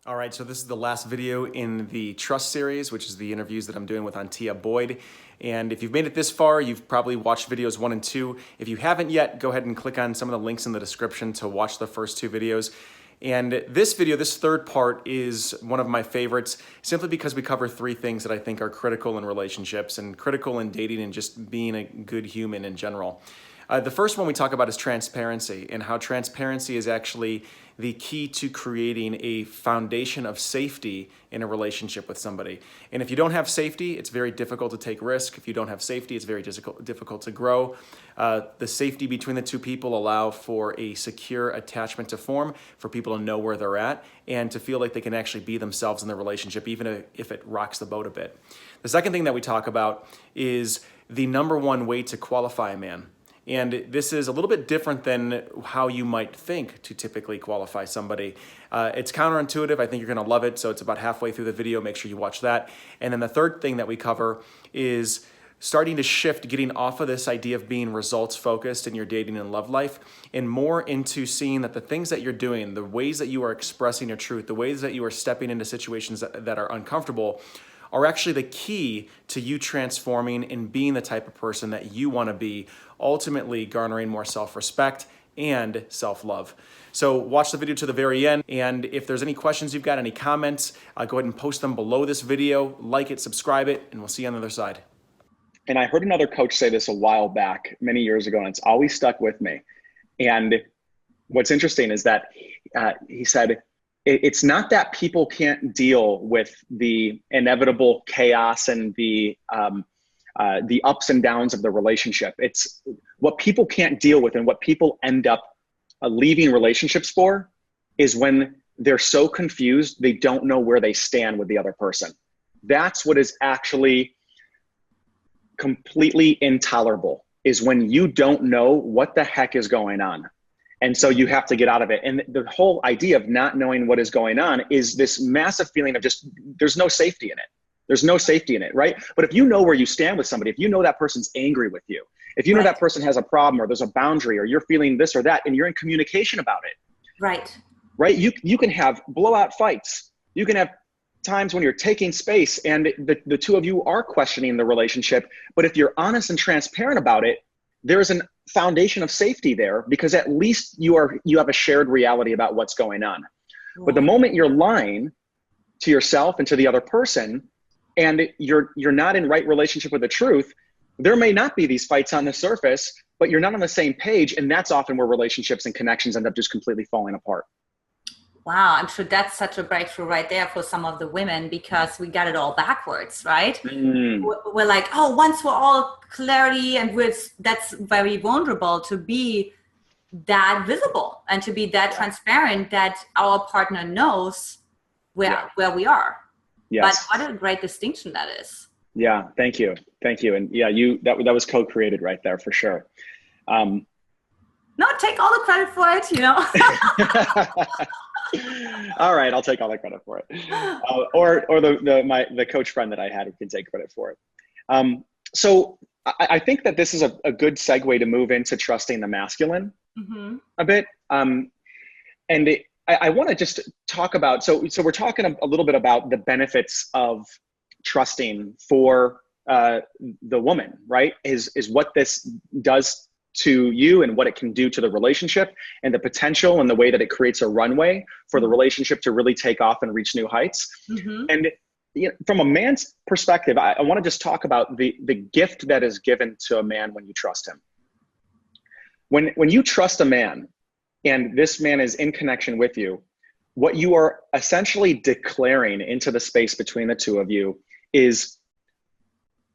All right, so this is the last video in the Trust series, which is the interviews that I'm doing with Antia Boyd. And if you've made it this far, you've probably watched videos 1 and 2. If you haven't yet, go ahead and click on some of the links in the description to watch the first 2 videos. And this video, this third part, is one of my favorites simply because we cover 3 things that I think are critical in relationships and critical in dating and just being a good human in general. The first one we talk about is transparency, and how transparency is actually the key to creating a foundation of safety in a relationship with somebody. And if you don't have safety, it's very difficult to take risk. If you don't have safety, it's very difficult to grow. The safety between the 2 people allow for a secure attachment to form, for people to know where they're at, and to feel like they can actually be themselves in the relationship, even if it rocks the boat a bit. The second thing that we talk about is the number 1 way to qualify a man. And this is a little bit different than how you might think to typically qualify somebody. It's counterintuitive. I think you're going to love it. So it's about halfway through the video. Make sure you watch that. And then the third thing that we cover is starting to shift, getting off of this idea of being results focused in your dating and love life, and more into seeing that the things that you're doing, the ways that you are expressing your truth, the ways that you are stepping into situations that are uncomfortable, are actually the key to you transforming and being the type of person that you want to be, ultimately garnering more self-respect and self-love. So watch the video to the very end, and if there's any questions you've got, any comments, go ahead and post them below this video, like it, subscribe it, and we'll see you on the other side. And I heard another coach say this a while back, many years ago, and it's always stuck with me. And what's interesting is that he said, it's not that people can't deal with the inevitable chaos and the ups and downs of the relationship. It's what people can't deal with, and what people end up leaving relationships for is when they're so confused, they don't know where they stand with the other person. That's what is actually completely intolerable, is when you don't know what the heck is going on. And so you have to get out of it. And the whole idea of not knowing what is going on is this massive feeling of just, there's no safety in it. There's no safety in it, right? But if you know where you stand with somebody, if you know that person's angry with you, if you know that person has a problem, or there's a boundary, or you're feeling this or that, and you're in communication about it. Right? You can have blowout fights. You can have times when you're taking space and the 2 of you are questioning the relationship. But if you're honest and transparent about it, there's a foundation of safety there, because at least you have a shared reality about what's going on. Right. But the moment you're lying to yourself and to the other person, and you're not in right relationship with the truth, there may not be these fights on the surface, but you're not on the same page. And that's often where relationships and connections end up just completely falling apart. Wow, I'm sure that's such a breakthrough right there for some of the women, because we got it all backwards, right? We're like, oh, once we're all clarity, and that's very vulnerable to be that visible and to be that transparent, that our partner knows where we are. Yes. But what a great distinction that is. Yeah, thank you. And yeah, that was co-created right there for sure. No, take all the credit for it, you know. All right, I'll take all the credit for it. Or the coach friend that I had who can take credit for it. So I think that this is a good segue to move into trusting the masculine a bit. I want to just talk about, so we're talking a little bit about the benefits of trusting for the woman, right? Is what this does to you and what it can do to the relationship, and the potential and the way that it creates a runway for the relationship to really take off and reach new heights. And from a man's perspective, I want to just talk about the gift that is given to a man when you trust him. When you trust a man, and this man is in connection with you, what you are essentially declaring into the space between the 2 of you is,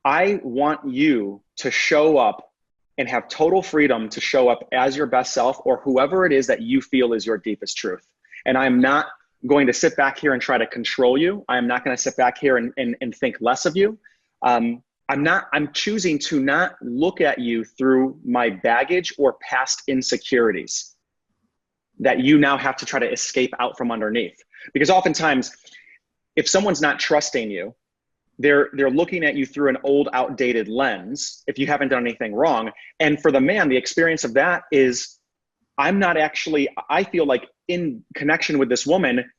I want you to show up and have total freedom to show up as your best self, or whoever it is that you feel is your deepest truth. And I'm not going to sit back here and try to control you. I'm not going to sit back here and think less of you. I'm choosing to not look at you through my baggage or past insecurities that you now have to try to escape out from underneath. Because oftentimes, if someone's not trusting you, they're looking at you through an old, outdated lens if you haven't done anything wrong. And for the man, the experience of that is, I feel like in connection with this woman,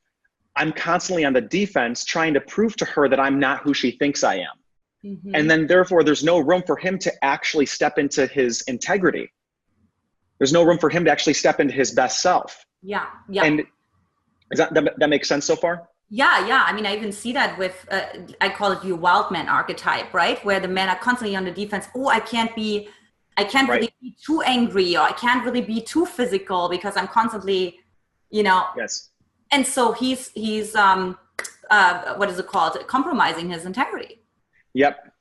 I'm constantly on the defense trying to prove to her that I'm not who she thinks I am. Mm-hmm. And then therefore there's no room for him to actually step into his integrity. There's no room for him to actually step into his best self. Yeah. Yeah. And that makes sense so far? Yeah, yeah. I mean, I even see that with, I call it your wild man archetype, right? Where the men are constantly on the defense. Oh, I can't really be too angry, or I can't really be too physical because I'm constantly, Yes. And so he's what is it called? Compromising his integrity. Yep.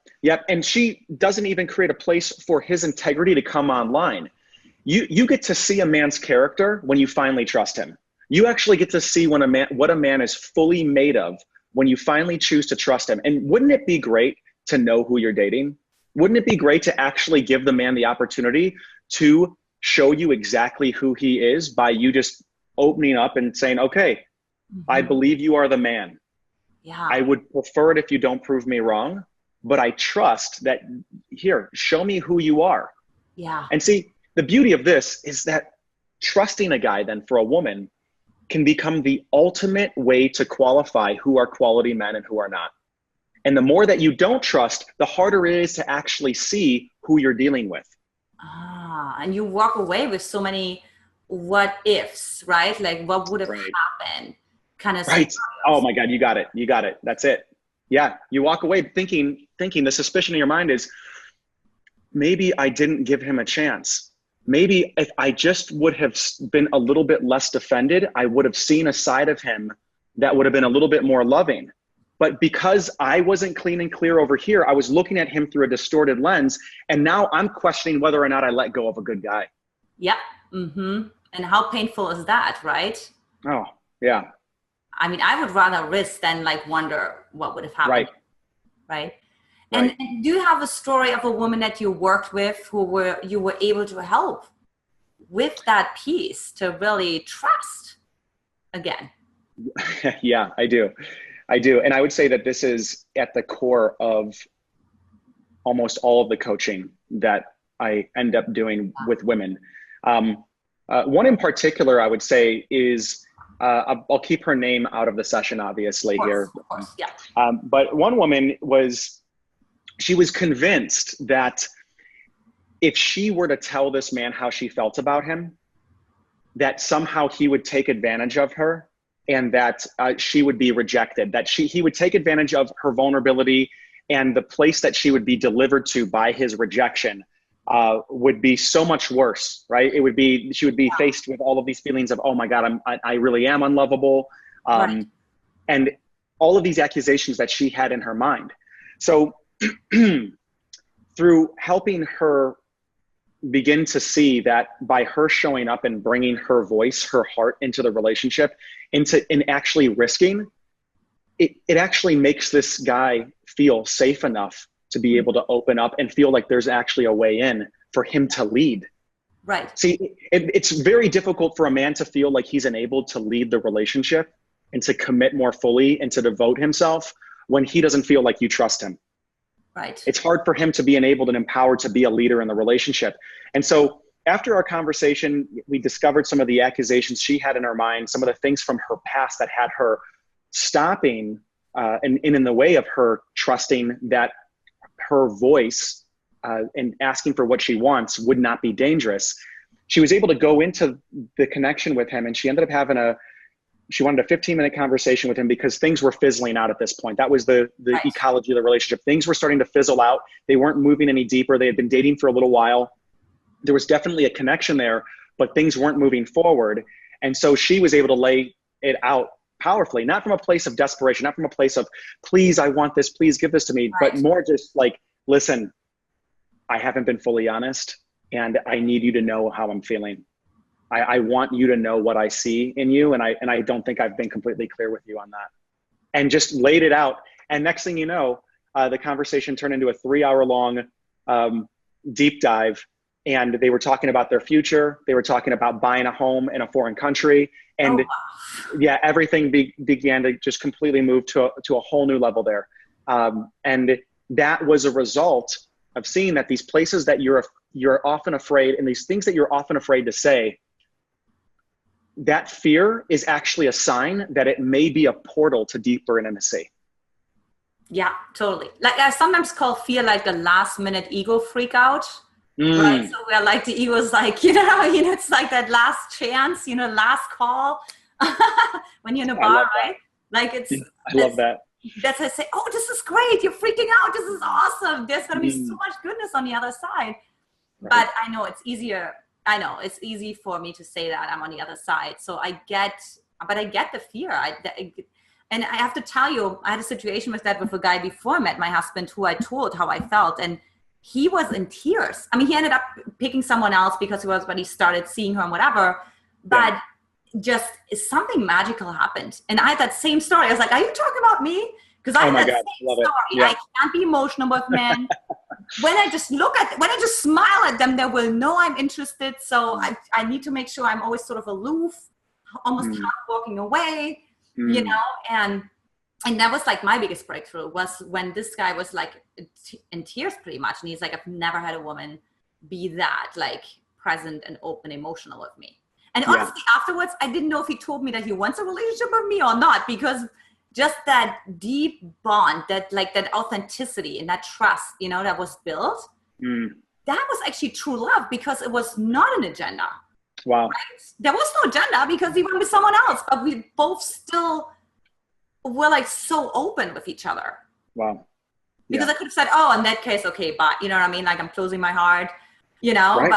And she doesn't even create a place for his integrity to come online. You get to see a man's character when you finally trust him. You actually get to see what a man is fully made of when you finally choose to trust him. And wouldn't it be great to know who you're dating? Wouldn't it be great to actually give the man the opportunity to show you exactly who he is by you just opening up and saying, okay, I believe you are the man. Yeah. I would prefer it if you don't prove me wrong, but I trust that here, show me who you are. Yeah. And see, the beauty of this is that trusting a guy then for a woman can become the ultimate way to qualify who are quality men and who are not. And the more that you don't trust, the harder it is to actually see who you're dealing with. And you walk away with so many what ifs, right? Like what would have happened kind of right. scenarios. Oh my God, you got it. That's it. Yeah. You walk away thinking the suspicion in your mind is, maybe I didn't give him a chance. Maybe if I just would have been a little bit less defended, I would have seen a side of him that would have been a little bit more loving. But because I wasn't clean and clear over here, I was looking at him through a distorted lens. And now I'm questioning whether or not I let go of a good guy. Yep. Mm-hmm. And how painful is that, right? Oh, yeah. I mean, I would rather risk than like wonder what would have happened. Right. And do you have a story of a woman that you worked with who you were able to help with that piece to really trust again? Yeah, I do. And I would say that this is at the core of almost all of the coaching that I end up doing with women. One in particular, I would say is, I'll keep her name out of the session, obviously, here. Of course, yeah. But one woman she was convinced that if she were to tell this man how she felt about him, that somehow he would take advantage of her and that she would be rejected, that he would take advantage of her vulnerability, and the place that she would be delivered to by his rejection would be so much worse, right? She would be faced with all of these feelings of, oh my God, I really am unlovable. And all of these accusations that she had in her mind. So through helping her begin to see that by her showing up and bringing her voice, her heart into the relationship, in actually risking, it actually makes this guy feel safe enough to be able to open up and feel like there's actually a way in for him to lead. Right. See, it's very difficult for a man to feel like he's enabled to lead the relationship and to commit more fully and to devote himself when he doesn't feel like you trust him. Right. It's hard for him to be enabled and empowered to be a leader in the relationship. And so after our conversation, we discovered some of the accusations she had in her mind, some of the things from her past that had her stopping and in the way of her trusting that her voice and asking for what she wants would not be dangerous. She was able to go into the connection with him, and she ended up she wanted a 15-minute conversation with him because things were fizzling out at this point. That was the ecology of the relationship. Things were starting to fizzle out. They weren't moving any deeper. They had been dating for a little while. There was definitely a connection there, but things weren't moving forward. And so she was able to lay it out powerfully, not from a place of desperation, not from a place of, please, I want this, please give this to me, but more just like, listen, I haven't been fully honest, and I need you to know how I'm feeling. I want you to know what I see in you, and I don't think I've been completely clear with you on that. And just laid it out. And next thing you know, the conversation turned into a 3-hour-long deep dive. And they were talking about their future. They were talking about buying a home in a foreign country. And everything began to just completely move to a whole new level there. And that was a result of seeing that these places that you're often afraid, and these things that you're often afraid to say, that fear is actually a sign that it may be a portal to deeper intimacy. Yeah, totally. Like I sometimes call fear like the last minute ego freak out. Right. So where like the ego is like, it's like that last chance, last call when you're in a bar, right? Like I love that. That's I say, oh, this is great. You're freaking out. This is awesome. There's going to be so much goodness on the other side. Right. But I know it's easier. I know it's easy for me to say that I'm on the other side. So I get the fear. And I have to tell you, I had a situation with that with a guy before I met my husband who I told how I felt. And he was in tears. I mean, he ended up picking someone else because when he started seeing her and whatever. But just something magical happened. And I had that same story. I was like, are you talking about me? Because I had that same story. Yeah. I can't be emotional with men. When I just smile at them, they will know I'm interested. So I need to make sure I'm always sort of aloof, almost half walking away, and that was like my biggest breakthrough was when this guy was like in tears pretty much. And he's like, I've never had a woman be that like present and open, emotional with me. And honestly, afterwards, I didn't know if he told me that he wants a relationship with me or not, because just that deep bond, that authenticity and that trust, that was built, that was actually true love because it was not an agenda. Wow. Right? There was no agenda because he went with someone else, but we both still were like so open with each other. Wow. Because I could have said, oh, in that case, okay, but you know what I mean? Like I'm closing my heart, right.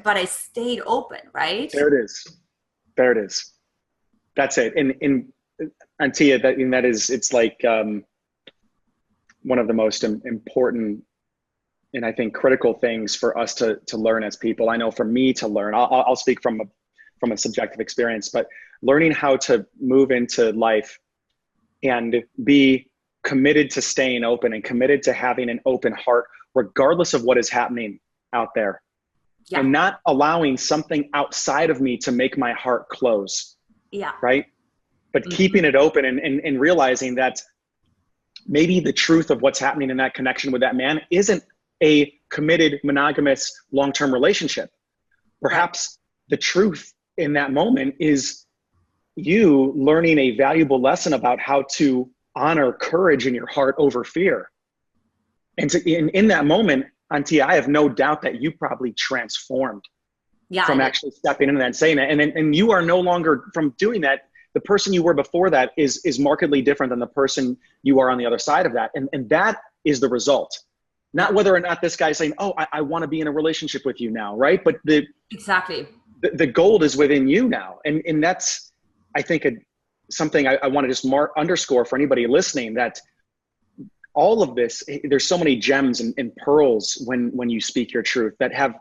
but I stayed open, right? There it is. That's it. And Antia, it's like one of the most important and I think critical things for us to learn as people. I know for me to learn, I'll speak from a subjective experience, but learning how to move into life and be committed to staying open and committed to having an open heart, regardless of what is happening out there. Yeah. And not allowing something outside of me to make my heart close. Yeah. Right. But keeping it open and realizing that maybe the truth of what's happening in that connection with that man isn't a committed, monogamous, long-term relationship. Perhaps the truth in that moment is you learning a valuable lesson about how to honor courage in your heart over fear. And in that moment, Antia, I have no doubt that you probably transformed from actually stepping into that and saying that. And you are no longer, from doing that, the person you were before that is markedly different than the person you are on the other side of that. And that is the result. Not whether or not this guy's saying, oh, I want to be in a relationship with you now, right? But the gold is within you now. And that's, I think, something I want to just underscore for anybody listening, that all of this, there's so many gems and pearls when you speak your truth that have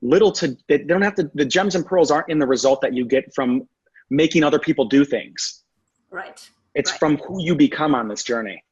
they don't have to, the gems and pearls aren't in the result that you get from making other people do things. Right. It's from who you become on this journey.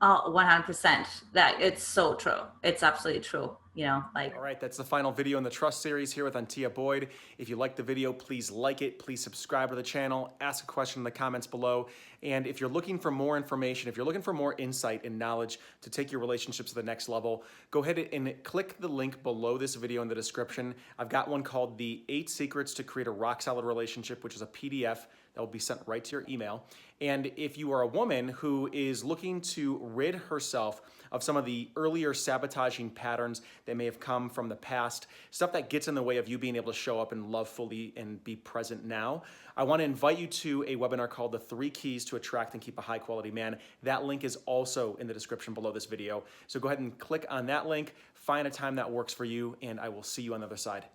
Oh, 100%. That it's so true. It's absolutely true. All right, that's the final video in the Trust series here with Antia Boyd. If you liked the video, please like it. Please subscribe to the channel. Ask a question in the comments below. And if you're looking for more information, if you're looking for more insight and knowledge to take your relationships to the next level, go ahead and click the link below this video in the description. I've got one called The 8 Secrets to Create a Rock Solid Relationship, which is a PDF that will be sent right to your email. And if you are a woman who is looking to rid herself of some of the earlier sabotaging patterns that may have come from the past, stuff that gets in the way of you being able to show up and love fully and be present now, I want to invite you to a webinar called The 3 Keys to Attract and Keep a High Quality Man. That link is also in the description below this video. So go ahead and click on that link, find a time that works for you, and I will see you on the other side.